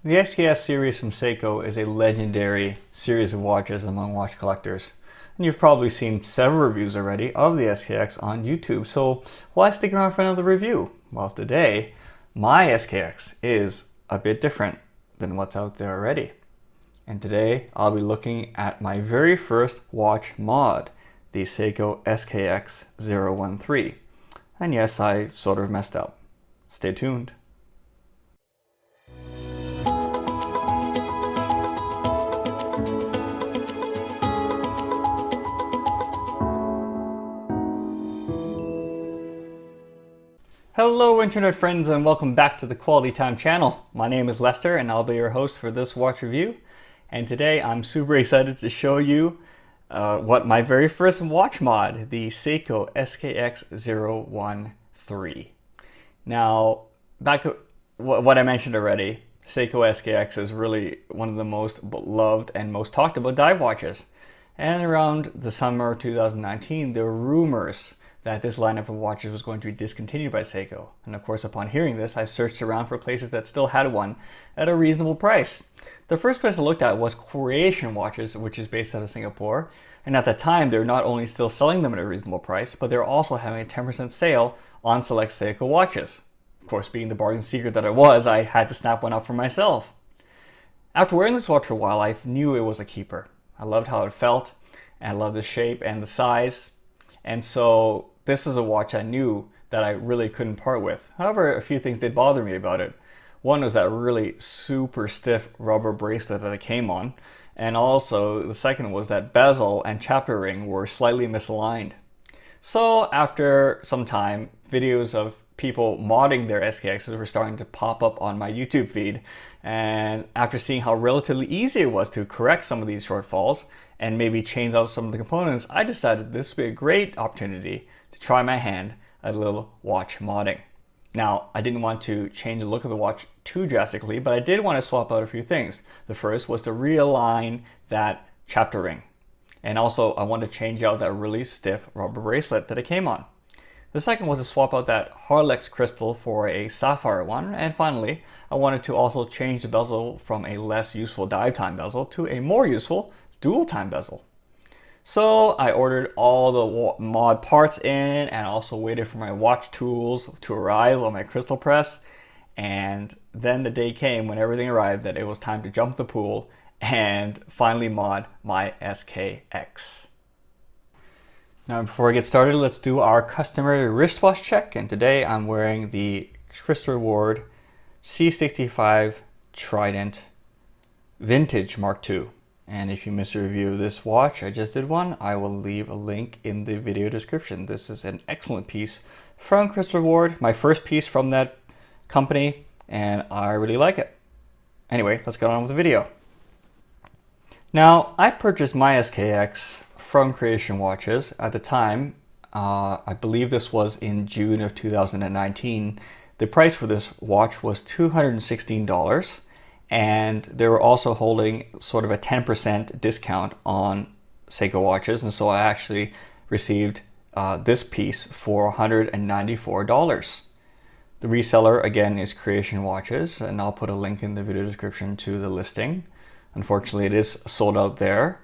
The SKX series from Seiko is a legendary series of watches among watch collectors. And you've probably seen several reviews already of the SKX on YouTube, so why stick around for another review? Well, today, my SKX is a bit different than what's out there already. And today, I'll be looking at my very first watch mod, the Seiko SKX013. And yes, I sort of messed up. Stay tuned. Hello internet friends and welcome back to the Quality Time channel. My name is Lester and I'll be your host for this watch review. And today I'm super excited to show you what my very first watch mod, the Seiko SKX013. Now, back to what I mentioned already, Seiko SKX is really one of the most beloved and most talked about dive watches. And around the summer of 2019, there were rumors that this lineup of watches was going to be discontinued by Seiko. And of course, upon hearing this, I searched around for places that still had one at a reasonable price. The first place I looked at was Creation Watches, which is based out of Singapore. And at that time, they were not only still selling them at a reasonable price, but they were also having a 10% sale on select Seiko watches. Of course, being the bargain seeker that I was, I had to snap one up for myself. After wearing this watch for a while, I knew it was a keeper. I loved how it felt, and I loved the shape and the size. And so this is a watch I knew that I really couldn't part with. However, a few things did bother me about it. One was that really super stiff rubber bracelet that it came on. And also the second was that bezel and chapter ring were slightly misaligned. So after some time, videos of people modding their SKXs were starting to pop up on my YouTube feed. And after seeing how relatively easy it was to correct some of these shortfalls and maybe change out some of the components, I decided this would be a great opportunity to try my hand at a little watch modding. Now, I didn't want to change the look of the watch too drastically, but I did want to swap out a few things. The first was to realign that chapter ring. And also, I wanted to change out that really stiff rubber bracelet that it came on. The second was to swap out that Harlex crystal for a sapphire one. And finally, I wanted to also change the bezel from a less useful dive time bezel to a more useful dual time bezel. So I ordered all the mod parts in and also waited for my watch tools to arrive on my crystal press. And then the day came when everything arrived that it was time to jump the pool and finally mod my SKX. Now before I get started, let's do our customary wristwatch check. And today I'm wearing the Chris Reward C65 Trident Vintage Mark II. And if you missed a review of this watch, I just did one, I will leave a link in the video description. This is an excellent piece from Chris Reward, my first piece from that company, and I really like it. Anyway, let's get on with the video. Now, I purchased my SKX from Creation Watches. At the time, I believe this was in June of 2019. The price for this watch was $216. And they were also holding sort of a 10% discount on Seiko watches. And so I actually received this piece for $194. The reseller, again, is Creation Watches. And I'll put a link in the video description to the listing. Unfortunately, it is sold out there.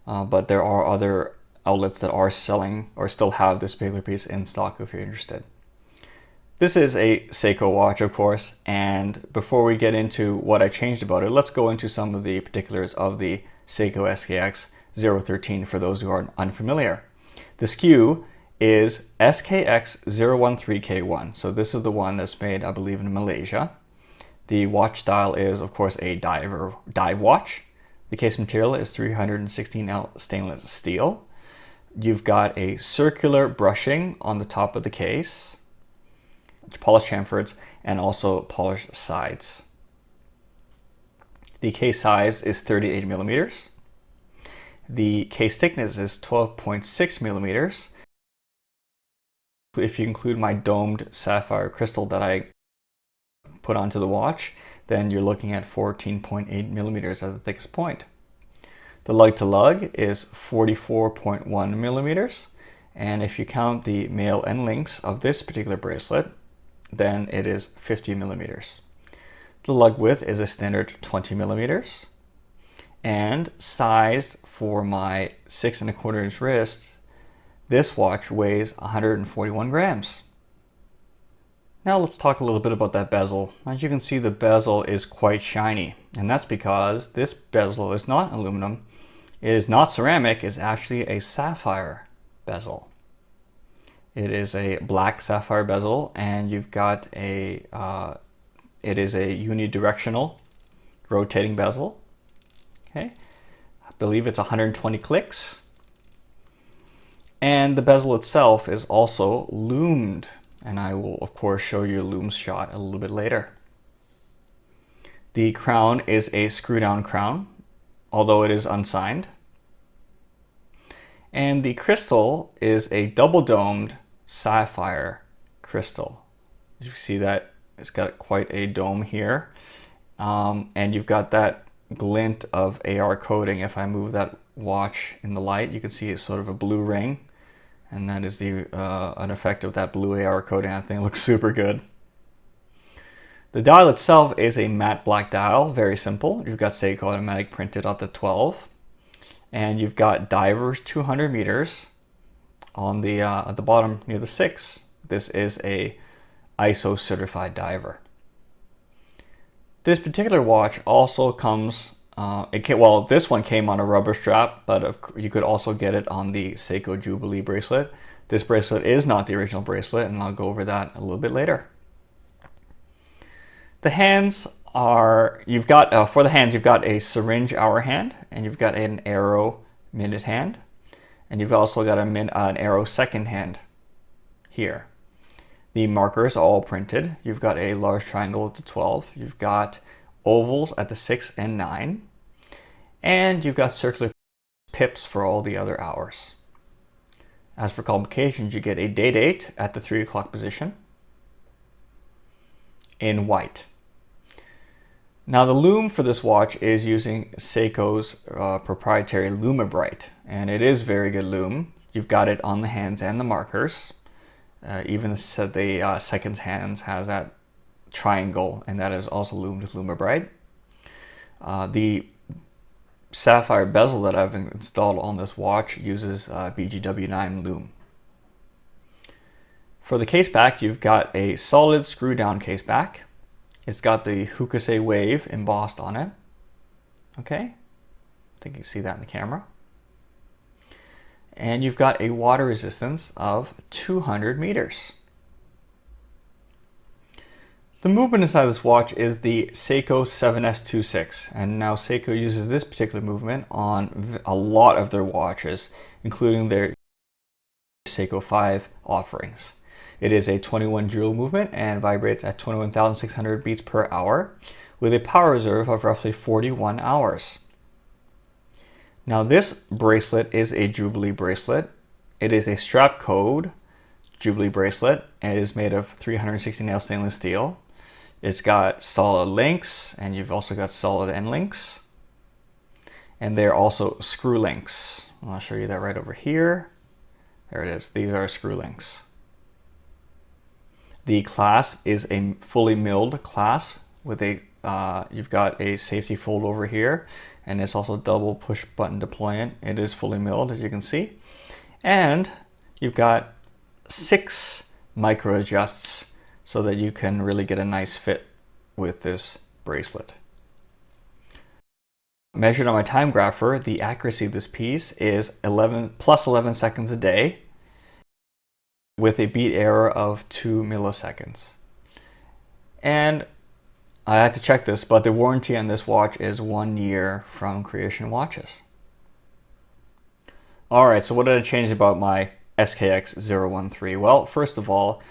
But there are other outlets that are selling or still have this particular piece in stock if you're interested. This is a Seiko watch, of course, and before we get into what I changed about it, let's go into some of the particulars of the Seiko SKX013 for those who are unfamiliar. The SKU is SKX013K1, so this is the one that's made, I believe, in Malaysia. The watch style is, of course, a dive watch. The case material is 316L stainless steel. You've got a circular brushing on the top of the case, polished chamfers, and also polished sides. The case size is 38 millimeters. The case thickness is 12.6 millimeters. If you include my domed sapphire crystal that I put onto the watch, then you're looking at 14.8 millimeters at the thickest point. The lug to lug is 44.1 millimeters. And if you count the male end links of this particular bracelet, then it is 50 millimeters. The lug width is a standard 20 millimeters. And sized for my 6¼ inch wrist, this watch weighs 141 grams. Now let's talk a little bit about that bezel. As you can see, the bezel is quite shiny, and that's because this bezel is not aluminum. It is not ceramic, it's actually a sapphire bezel. It is a black sapphire bezel, and you've got it is a unidirectional rotating bezel. Okay, I believe it's 120 clicks. And the bezel itself is also loomed. And I will, of course, show you a loom shot a little bit later. The crown is a screw-down crown, although it is unsigned. And the crystal is a double-domed sapphire crystal. You see that it's got quite a dome here. And you've got that glint of AR coating. If I move that watch in the light, you can see it's sort of a blue ring. And that is an effect of that blue AR coating. I think it looks super good. The dial itself is a matte black dial, very simple. You've got Seiko automatic printed on the 12. And you've got divers 200 meters on the at the bottom near the 6. This is a ISO certified diver. This particular watch also comes, well, this one came on a rubber strap, but you could also get it on the Seiko Jubilee bracelet. This bracelet is not the original bracelet, and I'll go over that a little bit later. The hands are, for the hands, you've got a syringe hour hand, and you've got an arrow minute hand, and you've also got an arrow second hand here. The markers are all printed. You've got a large triangle at the 12. You've got ovals at the 6 and 9. And you've got circular pips for all the other hours. As for complications, you get a day date at the 3 o'clock position in white. Now the loom for this watch is using Seiko's proprietary Lumibrite, and it is very good loom. You've got it on the hands and the markers. Even the second hands has that triangle, and that is also loomed with Lumibrite. The sapphire bezel that I've installed on this watch uses BGW9 loom. For the case back, you've got a solid screw down case back. It's got the Hokusai wave embossed on it. Okay, I think you see that in the camera. And you've got a water resistance of 200 meters. The movement inside this watch is the Seiko 7S26, and now Seiko uses this particular movement on a lot of their watches, including their Seiko 5 offerings. It is a 21 joule movement and vibrates at 21,600 beats per hour with a power reserve of roughly 41 hours. Now this bracelet is a Jubilee bracelet. It is a strap code Jubilee bracelet, and it is made of 360 nail stainless steel. It's got solid links, and you've also got solid end links. And they're also screw links. I'll show you that right over here. There it is. These are screw links. The clasp is a fully milled clasp with a, you've got a safety fold over here, and it's also double push button deployment. It is fully milled, as you can see. And you've got 6 micro adjusts so that you can really get a nice fit with this bracelet. Measured on my time grapher, the accuracy of this piece is plus 11 seconds a day with a beat error of 2 milliseconds. And I had to check this, but the warranty on this watch is 1 year from Creation Watches. Alright, so what did I change about my SKX013? Well, first of all,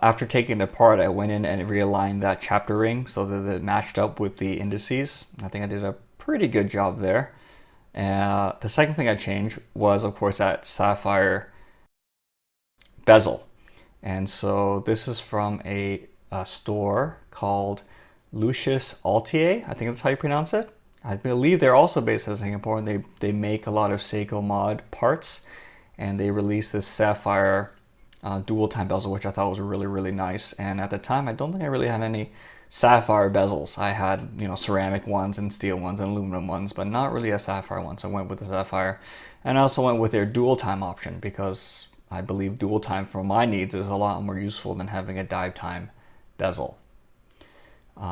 after taking it apart, I went in and realigned that chapter ring so that it matched up with the indices. I think I did a pretty good job there. The second thing I changed was, of course, that sapphire bezel. And so this is from a store called Lucius Altier. I think that's how you pronounce it. I believe they're also based in Singapore, and they make a lot of Seiko mod parts, and they released this sapphire dual time bezel, which I thought was really, really nice. And at the time, I don't think I really had any sapphire bezels. I had, ceramic ones and steel ones and aluminum ones, but not really a sapphire one. So I went with the sapphire. And I also went with their dual time option because I believe dual time for my needs is a lot more useful than having a dive time bezel.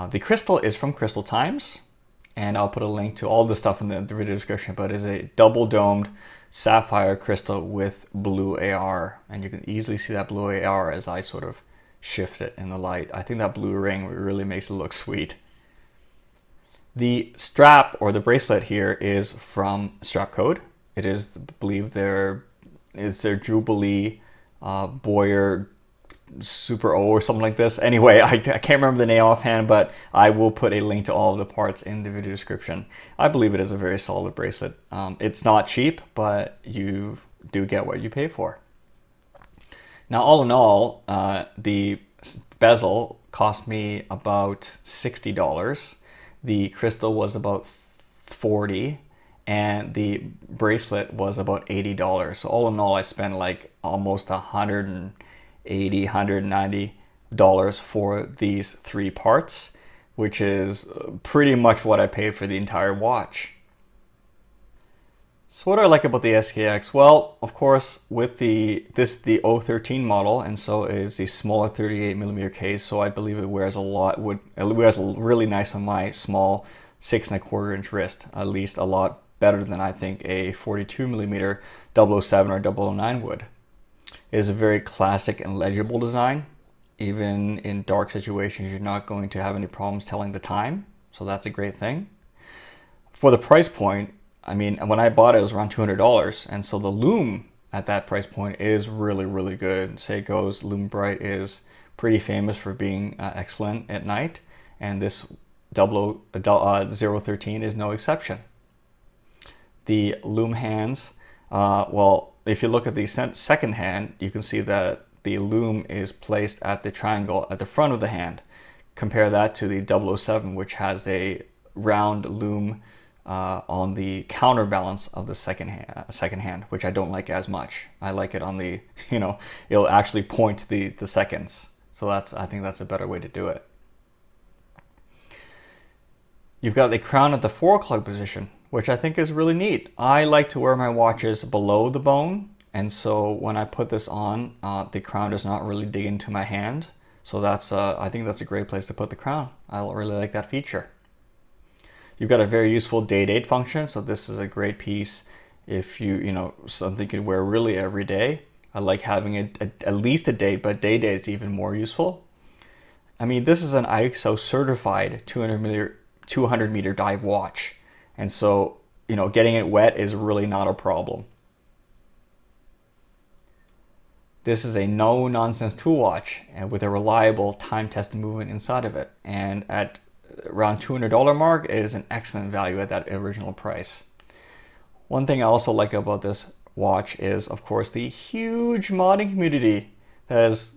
The crystal is from Crystal Times, and I'll put a link to all the stuff in the video description, but it's a double domed sapphire crystal with blue AR, and you can easily see that blue AR as I sort of shift it in the light. I think that blue ring really makes it look sweet. The strap or the bracelet here is from Strap Code. It is, I believe, their Jubilee Boyer Super O or something like this. Anyway, I can't remember the name offhand, but I will put a link to all of the parts in the video description. I believe it is a very solid bracelet. It's not cheap, but you do get what you pay for. Now, all in all, the bezel cost me about $60. The crystal was about $40, and the bracelet was about $80. So all in all, I spent like almost $180, $190 for these three parts, which is pretty much what I paid for the entire watch. So what do I like about the SKX? Well, of course, with this is the 013 model, and so is the smaller 38mm case. So I believe it wears it wears really nice on my small 6¼ wrist, at least a lot better than I think a 42mm 007 or 009 would. It is a very classic and legible design. Even in dark situations, you're not going to have any problems telling the time, so that's a great thing. For the price point, I mean, when I bought it, it was around $200, and so the lume at that price point is really, really good. Seiko's Lume Bright is pretty famous for being excellent at night, and this 013 is no exception. The lume hands, well, if you look at the second hand, you can see that the lume is placed at the triangle at the front of the hand. Compare that to the 007, which has a round lume on the counterbalance of the second hand, which I don't like as much. I like it on the, it'll actually point to the seconds. So I think that's a better way to do it. You've got the crown at the 4 o'clock position, which I think is really neat. I like to wear my watches below the bone, and so when I put this on, the crown does not really dig into my hand. So I think that's a great place to put the crown. I really like that feature. You've got a very useful day date function, so this is a great piece if something you could wear really every day. I like having it at least a date, but day date is even more useful. I mean, this is an ISO certified 200 meter dive watch, and so getting it wet is really not a problem. This is a no-nonsense tool watch and with a reliable time-tested movement inside of it, and at around $200 mark, it is an excellent value at that original price. One thing I also like about this watch is, of course, the huge modding community that has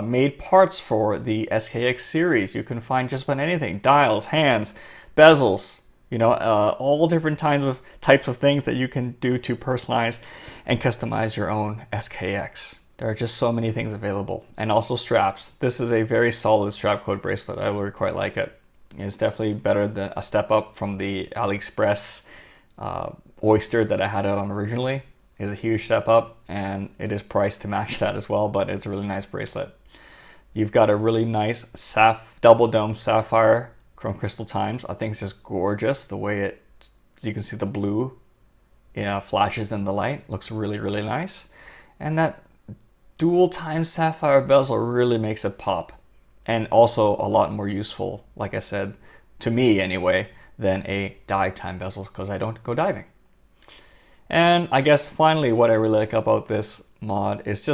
made parts for the SKX series. You can find just about anything: dials, hands, bezels, all different types of things that you can do to personalize and customize your own SKX. There are just so many things available, and also straps. This is a very solid strap code bracelet. I really quite like it. It's definitely better than a step up from the AliExpress Oyster that I had it on originally. It's a huge step up, and it is priced to match that as well, but it's a really nice bracelet. You've got a really nice double dome sapphire from Crystal Times. I think it's just gorgeous the way you can see the blue flashes in the light. Looks really, really nice. And that dual time sapphire bezel really makes it pop, and also a lot more useful, like I said, to me anyway, than a dive time bezel, because I don't go diving. And I guess finally what I really like about this mod is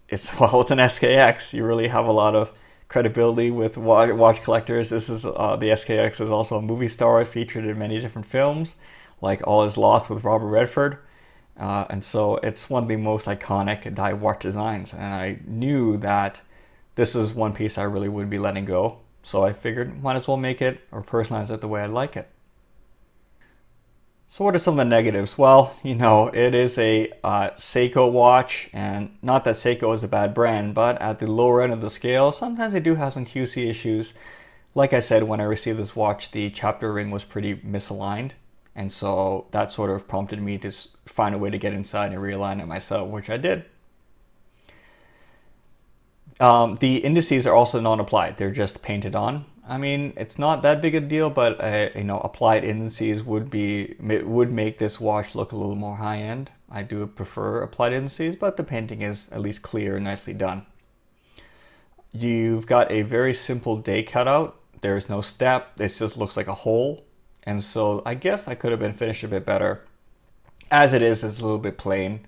it's an SKX. You really have a lot of credibility with watch collectors. The SKX is also a movie star, featured in many different films, like All Is Lost with Robert Redford. And so it's one of the most iconic dive watch designs, and I knew that this is one piece I really wouldn't be letting go, so I figured might as well make it or personalize it the way I like it. So what are some of the negatives? Well, it is a Seiko watch, and not that Seiko is a bad brand, but at the lower end of the scale, sometimes they do have some QC issues. Like I said, when I received this watch, the chapter ring was pretty misaligned. And so that sort of prompted me to find a way to get inside and realign it myself, which I did. The indices are also non-applied. They're just painted on. I mean, it's not that big a deal, but applied indices would make this watch look a little more high-end. I do prefer applied indices, but the painting is at least clear and nicely done. You've got a very simple day cutout. There's no step. It just looks like a hole. And so I guess I could have been finished a bit better. As it is, it's a little bit plain.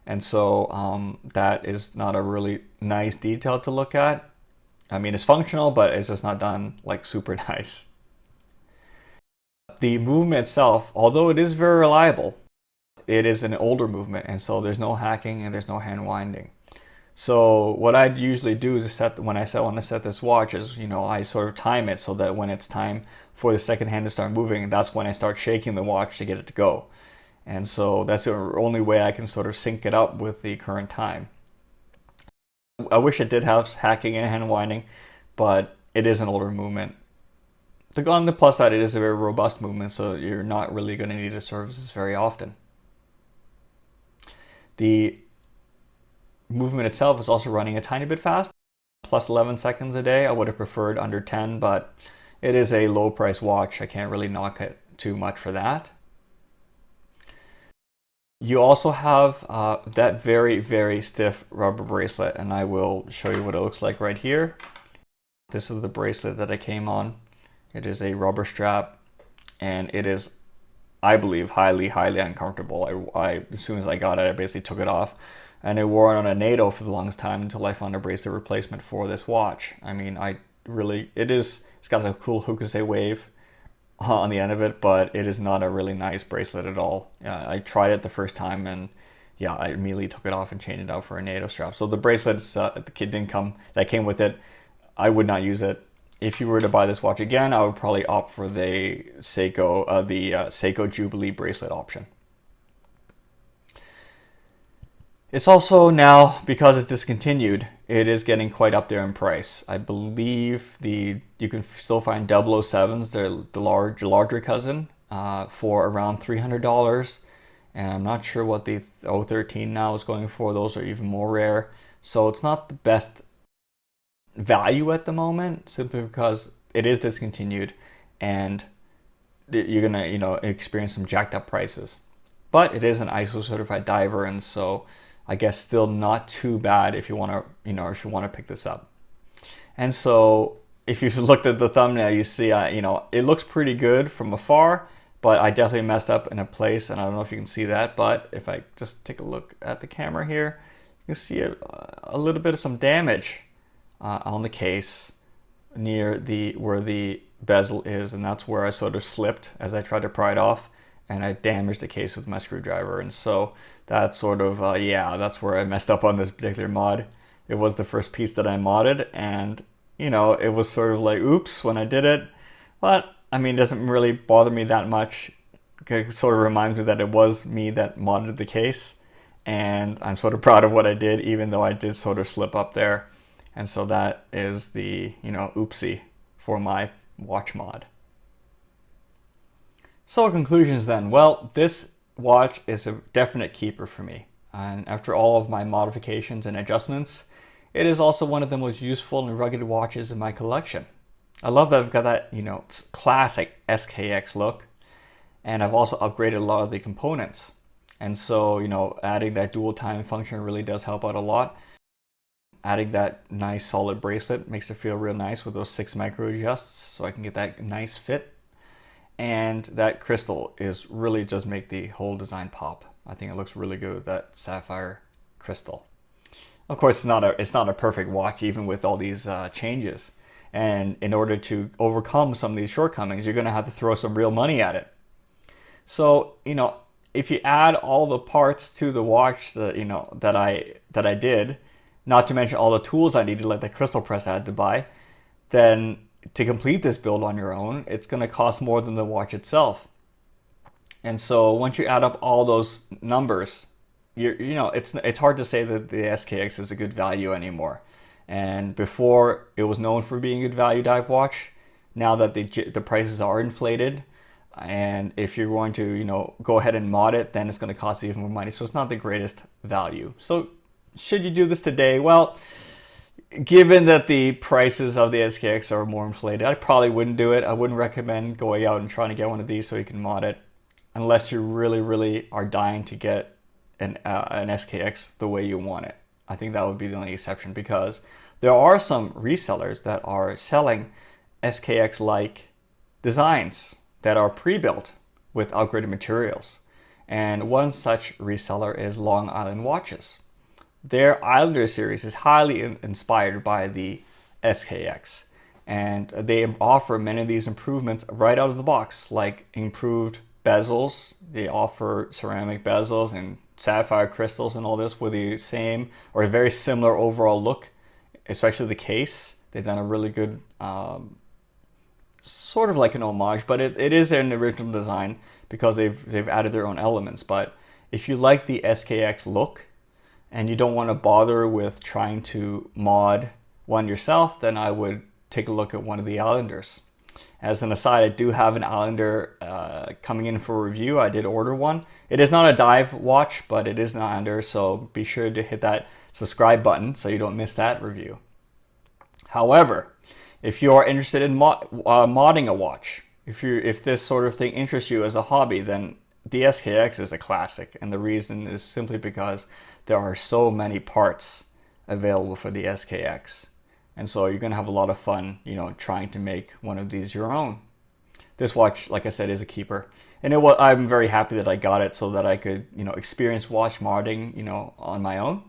And so that is not a really nice detail to look at. I mean, it's functional, but it's just not done like super nice. The movement itself, although it is very reliable, it is an older movement, and so there's no hacking and there's no hand winding. So what I'd usually do is when I want to set this watch is, I sort of time it so that when it's time for the second hand to start moving, that's when I start shaking the watch to get it to go. And so that's the only way I can sort of sync it up with the current time. I wish it did have hacking and hand winding, but it is an older movement. On the plus side, it is a very robust movement, so you're not really going to need to service this very often. The movement itself is also running a tiny bit fast, plus 11 seconds a day. I would have preferred under 10, but it is a low price watch. I can't really knock it too much for that. You also have that very, very stiff rubber bracelet, and I will show you what it looks like right here. This is the bracelet that I came on. It is a rubber strap, and it is, I believe, highly, highly uncomfortable. As soon as I got it, I basically took it off, and I wore it on a NATO for the longest time until I found a bracelet replacement for this watch. I mean, it's got a cool Hokusai wave on the end of it, but it is not a really nice bracelet at all. I tried it the first time, and yeah, I immediately took it off and changed it out for a NATO strap. So the bracelet that came with it, I would not use it. If you were to buy this watch again, I would probably opt for the Seiko Jubilee bracelet option. It's also now, because it's discontinued, it is getting quite up there in price. I believe you can still find 007s, the larger cousin, for around $300. And I'm not sure what the 013 now is going for. Those are even more rare. So it's not the best value at the moment, simply because it is discontinued and you're gonna experience some jacked up prices. But it is an ISO certified diver, and so I guess still not too bad if you want to pick this up. And so if you've looked at the thumbnail, you see it looks pretty good from afar, but I definitely messed up in a place, and I don't know if you can see that, but if I just take a look at the camera here, you can see a little bit of some damage on the case near where the bezel is, and that's where I sort of slipped as I tried to pry it off, and I damaged the case with my screwdriver. And so that's sort of that's where I messed up on this particular mod. It was the first piece that I modded, and it was sort of like oops when I did it, but I mean, it doesn't really bother me that much. It sort of reminds me that it was me that modded the case, and I'm sort of proud of what I did, even though I did sort of slip up there. And so that is the, oopsie for my watch mod. So conclusions then. Well, this watch is a definite keeper for me. And after all of my modifications and adjustments, it is also one of the most useful and rugged watches in my collection. I love that I've got that, classic SKX look. And I've also upgraded a lot of the components. And so, adding that dual time function really does help out a lot. Adding that nice solid bracelet makes it feel real nice with those 6 micro adjusts, so I can get that nice fit. And that crystal really does make the whole design pop. I think it looks really good with that sapphire crystal. Of course, it's not a perfect watch, even with all these changes. And in order to overcome some of these shortcomings, you're going to have to throw some real money at it. So, if you add all the parts to the watch that I did, not to mention all the tools I needed, like the crystal press I had to buy, then to complete this build on your own, it's going to cost more than the watch itself. And so once you add up all those numbers, it's hard to say that the SKX is a good value anymore. And before it was known for being a good value dive watch, now that the prices are inflated. And if you're going to, you know, go ahead and mod it, then it's going to cost you even more money. So it's not the greatest value. So should you do this today? Well, given that the prices of the SKX are more inflated, I probably wouldn't do it. I wouldn't recommend going out and trying to get one of these so you can mod it, unless you really, really are dying to get an SKX the way you want it. I think that would be the only exception, because there are some resellers that are selling SKX-like designs that are pre-built with upgraded materials. And one such reseller is Long Island Watches. Their Islander series is highly inspired by the SKX, and they offer many of these improvements right out of the box, like improved bezels. They offer ceramic bezels and sapphire crystals and all this with the same or a very similar overall look, especially the case. They've done a really good sort of like an homage, but it is an original design because they've added their own elements. But if you like the SKX look and you don't want to bother with trying to mod one yourself, then I would take a look at one of the Islanders. As an aside, I do have an Islander coming in for review. I did order one. It is not a dive watch, but it is an Islander, so be sure to hit that subscribe button so you don't miss that review. However, if you are interested in modding a watch, if this sort of thing interests you as a hobby, then the SKX is a classic, and the reason is simply because there are so many parts available for the SKX. And so you're going to have a lot of fun, you know, trying to make one of these your own. This watch, like I said, is a keeper. And I'm very happy that I got it so that I could, you know, experience watch modding, you know, on my own.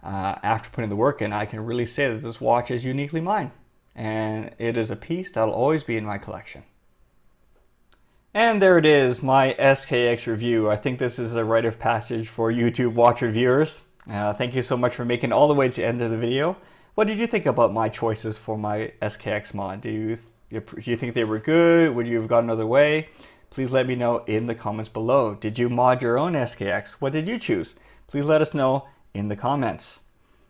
After putting the work in, I can really say that this watch is uniquely mine. And it is a piece that'll always be in my collection. And there it is, my SKX review. I think this is a rite of passage for YouTube watch reviewers. Thank you so much for making it all the way to the end of the video. What did you think about my choices for my SKX mod? Do you think they were good? Would you have gone another way? Please let me know in the comments below. Did you mod your own SKX? What did you choose? Please let us know in the comments.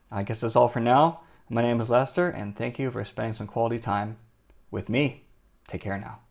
I guess that's all for now. My name is Lester, and thank you for spending some quality time with me. Take care now.